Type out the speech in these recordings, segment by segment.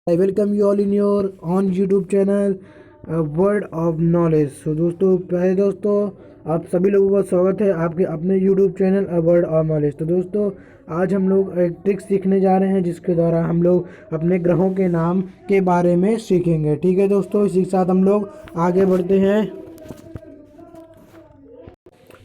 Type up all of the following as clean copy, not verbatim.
I welcome you all in your on YouTube channel word of knowledge. So दोस्तों, प्यारे दोस्तों, आप सभी लोगों का स्वागत है आपके अपने YouTube channel word of knowledge. तो दोस्तों, आज हम लोग एक ट्रिक सीखने जा रहे हैं जिसके द्वारा हम लोग अपने ग्रहों के नाम के बारे में सीखेंगे। ठीक है दोस्तों, इसी के साथ हम लोग आगे बढ़ते हैं।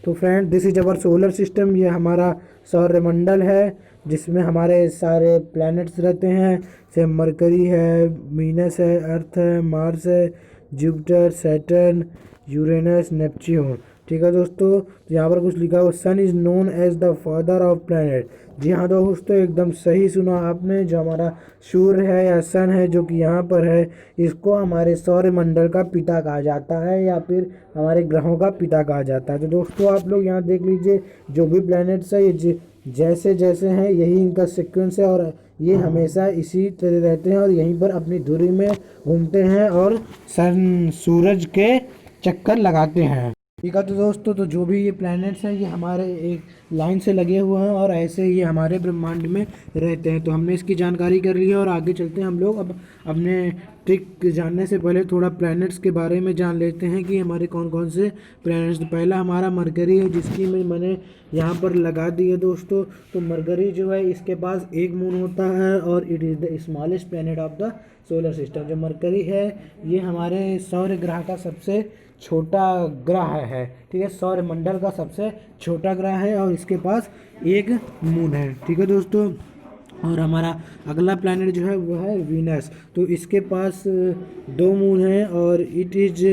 तो friend, this is our solar system. ये हमारा सौरमंडल है जिसमें हमारे सारे प्लैनेट्स रहते हैं। जैसे मरकरी है, वीनस है, अर्थ है, मार्स है, जुपिटर, सैटर्न, यूरेनस, नेपच्यून। ठीक है दोस्तों, तो यहाँ पर कुछ लिखा हुआ, sun is known as the father of planet. जी हाँ दोस्तों, एकदम सही सुना आपने। जो हमारा सूर्य है या सन है जो कि यहाँ पर है, इसको हमारे सौरमंडल का पिता कहा जाता है या फिर हमारे ग्रहों का पिता कहा जाता है। तो दोस्तों, आप लोग यहाँ देख लीजिए, जो भी प्लैनेट्स है ये जैसे जैसे हैं यही इनका सीक्वेंस है और ये हमेशा इसी तरह रहते हैं और यहीं पर अपनी धुरी में घूमते हैं और सन सूरज के चक्कर लगाते हैं। ठीक है, तो दोस्तों, तो जो भी ये प्लैनेट्स हैं ये हमारे एक लाइन से लगे हुए हैं और ऐसे ये हमारे ब्रह्मांड में रहते हैं। तो हमने इसकी जानकारी कर ली है और आगे चलते हैं हम लोग। अब अपने ट्रिक जानने से पहले थोड़ा प्लैनेट्स के बारे में जान लेते हैं कि हमारे कौन कौन से प्लैनेट्स। तो पहला हमारा मरकरी है जिसकी मैंने यहाँ पर लगा दी है दोस्तों। तो मरकरी जो है, इसके पास एक मून होता है और it is the smallest planet of the solar system. जो मरकरी है ये हमारे सौर ग्रह का सबसे छोटा ग्रह है। ठीक है, सौरमंडल का सबसे छोटा ग्रह है और इसके पास एक मून है। ठीक है दोस्तों, और हमारा अगला प्लैनेट जो है वो है वीनस। तो इसके पास दो मून हैं और it is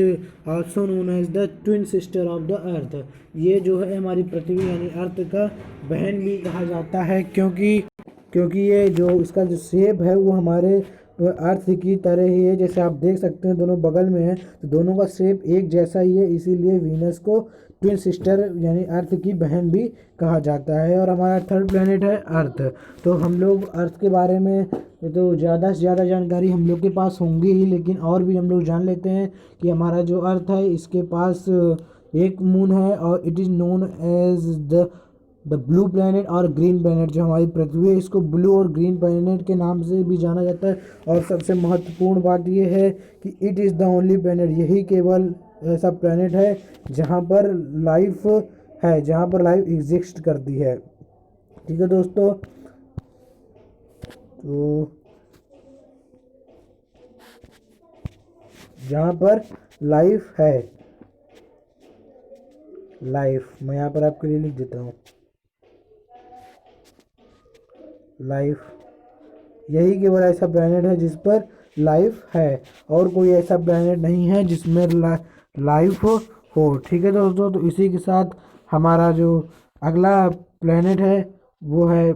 also known as the twin sister of the earth. ये जो है हमारी पृथ्वी यानी अर्थ का बहन भी कहा जाता है, क्योंकि ये जो इसका जो शेप है वो हमारे अर्थ की तरह ही है। जैसे आप देख सकते हैं दोनों बगल में है, तो दोनों का शेप एक जैसा ही है, इसीलिए वीनस को ट्विन सिस्टर यानी अर्थ की बहन भी कहा जाता है। और हमारा थर्ड प्लेनेट है अर्थ। तो हम लोग अर्थ के बारे में तो ज़्यादा से ज़्यादा जानकारी हम लोग के पास होंगी ही, लेकिन और भी हम लोग जान लेते हैं कि हमारा जो अर्थ है इसके पास एक मून है और it is known as the blue planet और ग्रीन प्लैनेट। जो हमारी पृथ्वी है इसको ब्लू और ग्रीन प्लैनेट के नाम से भी जाना जाता है। और सबसे महत्वपूर्ण बात यह है कि it is the only planet, यही केवल ऐसा प्लैनेट है जहाँ पर लाइफ है, जहाँ पर लाइफ एग्जिस्ट करती है। ठीक है दोस्तों, तो जहाँ पर लाइफ है, लाइफ मैं यहाँ पर आपके लिए लिख देता हूँ, लाइफ, यही केवल ऐसा प्लैनेट है जिस पर लाइफ है और कोई ऐसा प्लैनेट नहीं है जिसमें लाइफ हो। ठीक है दोस्तों, तो इसी के साथ हमारा जो अगला प्लैनेट है वो है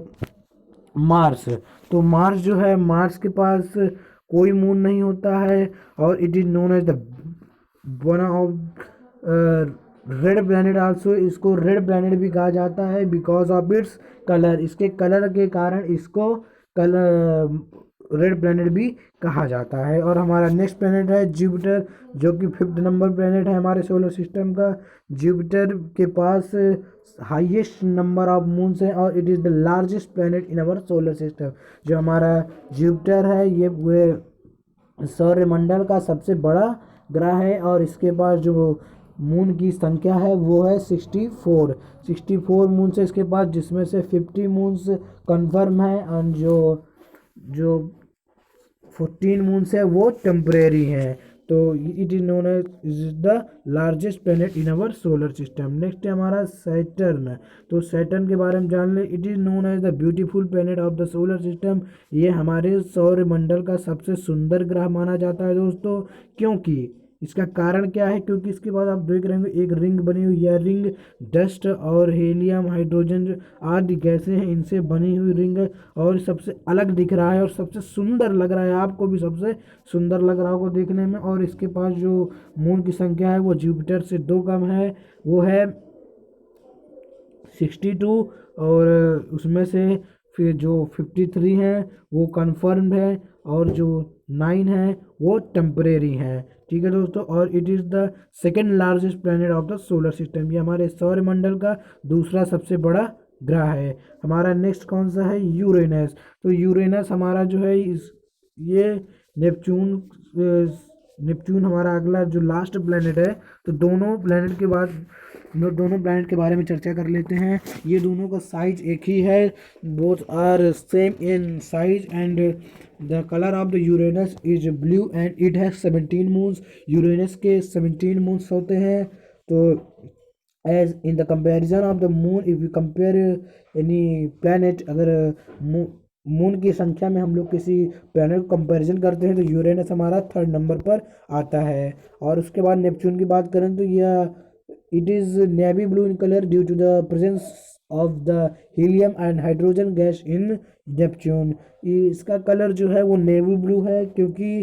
मार्स। तो मार्स जो है, मार्स के पास कोई मून नहीं होता है और it is known as the one of red planet also. इसको रेड प्लैनेट भी कहा जाता है बिकॉज ऑफ इट्स कलर। इसके कलर के कारण इसको कलर रेड प्लैनेट भी कहा जाता है। और हमारा नेक्स्ट प्लैनेट है जुपिटर, जो कि 5th नंबर प्लैनेट है हमारे सोलर सिस्टम का। जुपिटर के पास हाईएस्ट नंबर ऑफ मून्स है और it is the largest planet in our solar system. जो हमारा जुपिटर है ये पूरे सौरमंडल का सबसे बड़ा ग्रह है और इसके पास जो मून की संख्या है वो है 64 मून्स है इसके पास, जिसमें से 50 मून्स कंफर्म है और जो 14 मून्स है वो टेम्परेरी हैं। तो it is known as is the largest planet in our solar system. Next है हमारा सैटर्न। तो सैटर्न के बारे में जान ले। It is known as the beautiful planet of the solar system. ये हमारे सौर मंडल का सबसे सुंदर ग्रह माना जाता है दोस्तों। क्योंकि इसका कारण क्या है, क्योंकि इसके बाद आप देख रहे होंगे एक रिंग बनी हुई है। रिंग डस्ट और हीलियम, हाइड्रोजन आदि गैसें हैं, इनसे बनी हुई रिंग है और सबसे अलग दिख रहा है और सबसे सुंदर लग रहा है। आपको भी सबसे सुंदर लग रहा होगा देखने में। और इसके पास जो मून की संख्या है वो जुपिटर से 2 कम है, वो है 62। और उसमें से फिर जो 53 हैं वो कन्फर्म्ड है और जो 9 है वो टेम्परेरी हैं। ठीक है दोस्तों, और it is the second largest planet of the solar system. ये हमारे सौरमंडल का दूसरा सबसे बड़ा ग्रह है। हमारा नेक्स्ट कौन सा है, यूरेनस। तो यूरेनस हमारा जो है ये नेपच्यून नेपच्यून हमारा अगला जो लास्ट प्लेनेट है। तो दोनों प्लेनेट के बारे में चर्चा कर लेते हैं। ये दोनों का साइज एक ही है, both are same in size and the colour of the Uranus is blue and it has 17 moons. Uranus के 17 मून्स होते हैं। तो as in the comparison of the moon, if you compare any planet, अगर moon की संख्या में हम लोग किसी प्लैनेट को कंपैरिजन करते हैं तो यूरेनस हमारा 3rd नंबर पर आता है। और उसके बाद नेपच्यून की बात करें तो यह it is navy blue in colour due to the presence of the helium and hydrogen gas in Neptune. इसका कलर जो है वो नेवी ब्लू है क्योंकि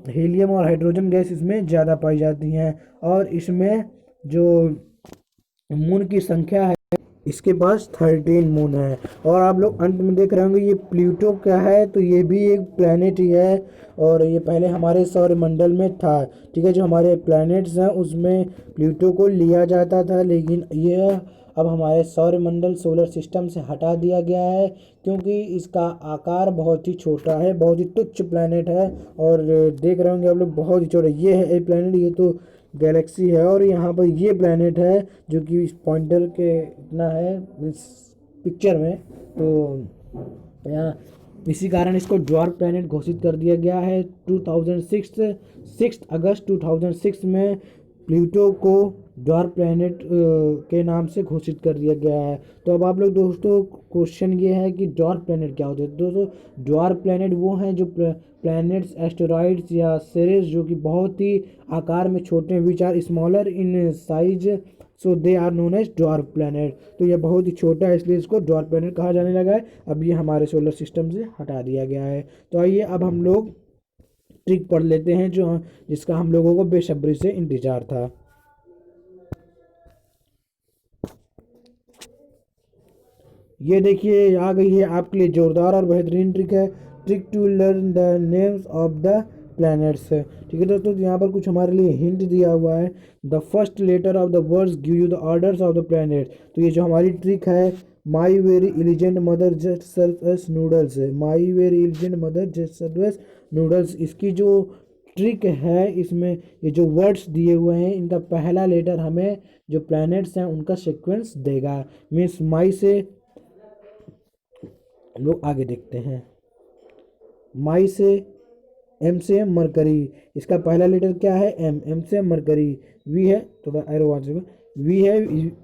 हीलियम और हाइड्रोजन गैस इसमें ज़्यादा पाई जाती हैं। और इसमें जो मून की संख्या है, इसके पास 13 मून है। और आप लोग अंत में देख रहे होंगे ये प्लूटो क्या है, तो ये भी एक प्लैनेट ही है और ये पहले हमारे सौरमंडल में था। ठीक है, जो हमारे प्लैनेट्स हैं उसमें प्लूटो को लिया जाता था, लेकिन यह अब हमारे सौरमंडल सोलर सिस्टम से हटा दिया गया है क्योंकि इसका आकार बहुत ही छोटा है, बहुत ही तुच्छ प्लैनेट है। और देख रहे होंगे आप लोग बहुत ही छोटा ये है, एक प्लैनेट, ये तो गैलेक्सी है और यहाँ पर ये प्लैनेट है जो कि इस पॉइंटर के इतना है इस पिक्चर में। तो यहाँ इसी कारण इसको ड्वार्फ प्लैनेट घोषित कर दिया गया है। 6 अगस्त 2006 में प्लूटो को ड्वार्फ प्लैनेट के नाम से घोषित कर दिया गया है। तो अब आप लोग दोस्तों क्वेश्चन ये है कि ड्वार्फ प्लैनेट क्या होते हैं। दोस्तों ड्वार्फ प्लैनेट वो हैं जो प्लैनेट्स, एस्टेरॉइड्स या सेरेस जो कि बहुत ही आकार में छोटे हैं, which are smaller in size, so they are known as dwarf planet. तो यह बहुत ही छोटा है इसलिए इसको ड्वार्फ प्लैनेट कहा जाने लगा है। अब ये हमारे सोलर सिस्टम से हटा दिया गया है। तो आइए अब हम लोग ट्रिक पढ़ लेते हैं जिसका हम लोगों को बेसब्री से इंतजार था। ये देखिए आ गई है आपके लिए जोरदार और बेहतरीन ट्रिक है, trick to learn the names of the planets. ठीक है दोस्तों, यहाँ पर कुछ हमारे लिए हिंट दिया हुआ है। The first letter of the words give you the orders of the planet. तो ये जो हमारी ट्रिक है, my very elegant mother just serve us noodles है, my very elegant mother just serve us noodles. इसकी जो ट्रिक है, इसमें ये जो वर्ड्स दिए हुए हैं इनका पहला लेटर हमें जो प्लैनेट्स हैं उनका सीक्वेंस देगा। मीन्स माई से हम लोग आगे देखते हैं। माई से एम से मरकरी, इसका पहला लेटर क्या है, एम, एम से मरकरी। वी है थोड़ा एरो आ जाएगा, वी है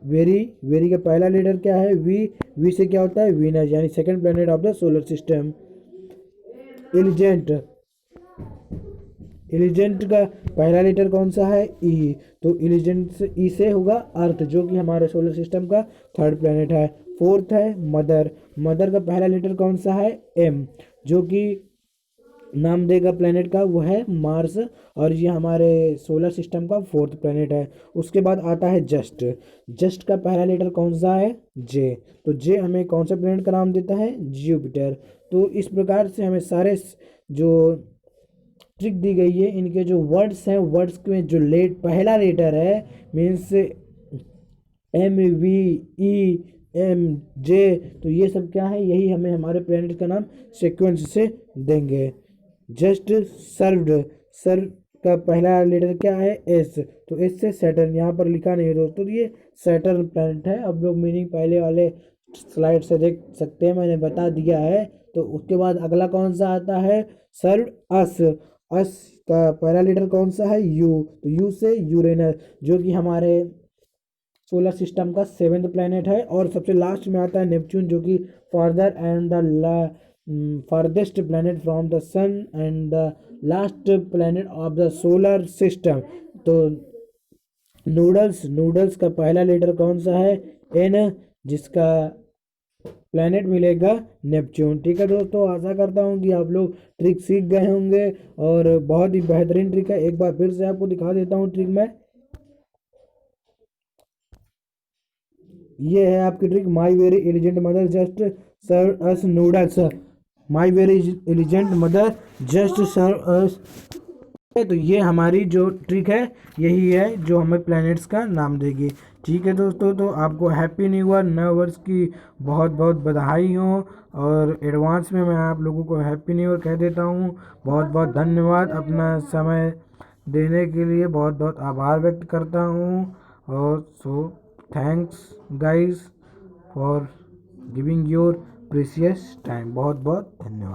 वेरी, वेरी का पहला लेटर क्या है, वी, वी से क्या होता है, वीनस, यानी second planet of the solar system. Elegant, elegant का पहला लेटर कौन सा है, ई, तो इलिजेंट से ई से होगा अर्थ जो कि हमारे सोलर सिस्टम का 3rd प्लैनेट है। 4th है मदर, मदर का पहला लेटर कौन सा है, एम, जो कि नाम देगा प्लैनेट का वो है मार्स और ये हमारे सोलर सिस्टम का 4th प्लैनेट है। उसके बाद आता है जस्ट, जस्ट का पहला लेटर कौन सा है, जे, तो जे हमें कौन सा प्लैनेट का नाम देता है, जुपिटर। तो इस प्रकार से हमें सारे जो ट्रिक दी गई है इनके जो वर्ड्स हैं, वर्ड्स में जो पहला लेटर है means M, V, E, M, J, तो ये सब क्या है, यही हमें हमारे प्लैनेट का नाम सीक्वेंस से देंगे। जस्ट सर्व्ड, सर्व का पहला लेटर क्या है, एस, तो एस से सैटर्न, यहाँ पर लिखा नहीं है दोस्तों, तो ये सैटर्न प्लैनेट है। अब लोग मीनिंग पहले वाले स्लाइड से देख सकते हैं, मैंने बता दिया है। तो उसके बाद अगला कौन सा आता है, सर्व अस, अस का पहला लेटर कौन सा है, यू, तो यू से यूरेनस जो कि हमारे सोलर सिस्टम का 7th प्लैनेट है। और सबसे लास्ट में आता है नेपच्यून जो कि farther and the farthest planet from the sun and the last planet of the solar system। तो नूडल्स, नूडल्स का पहला लेटर कौन सा है, एन, जिसका प्लैनेट मिलेगा नेपच्यून। ठीक है दोस्तों, आशा करता हूँ कि आप लोग ट्रिक सीख गए होंगे और बहुत ही बेहतरीन ट्रिक है। एक बार फिर से आपको दिखा देता हूँ ट्रिक में, ये है आपकी trick, my very elegant mother just serve us noodles, my very elegant mother just serve us. तो ये हमारी जो ट्रिक है यही है जो हमें प्लैनेट्स का नाम देगी। ठीक है दोस्तों, तो आपको हैप्पी न्यू ईयर, नए वर्ष की बहुत बहुत बधाई हो। और एडवांस में मैं आप लोगों को हैप्पी न्यू ईयर कह देता हूँ। बहुत बहुत धन्यवाद अपना समय देने के लिए, बहुत बहुत आभार व्यक्त करता हूँ। और so thanks guys for giving your precious time. बहुत बहुत धन्यवाद।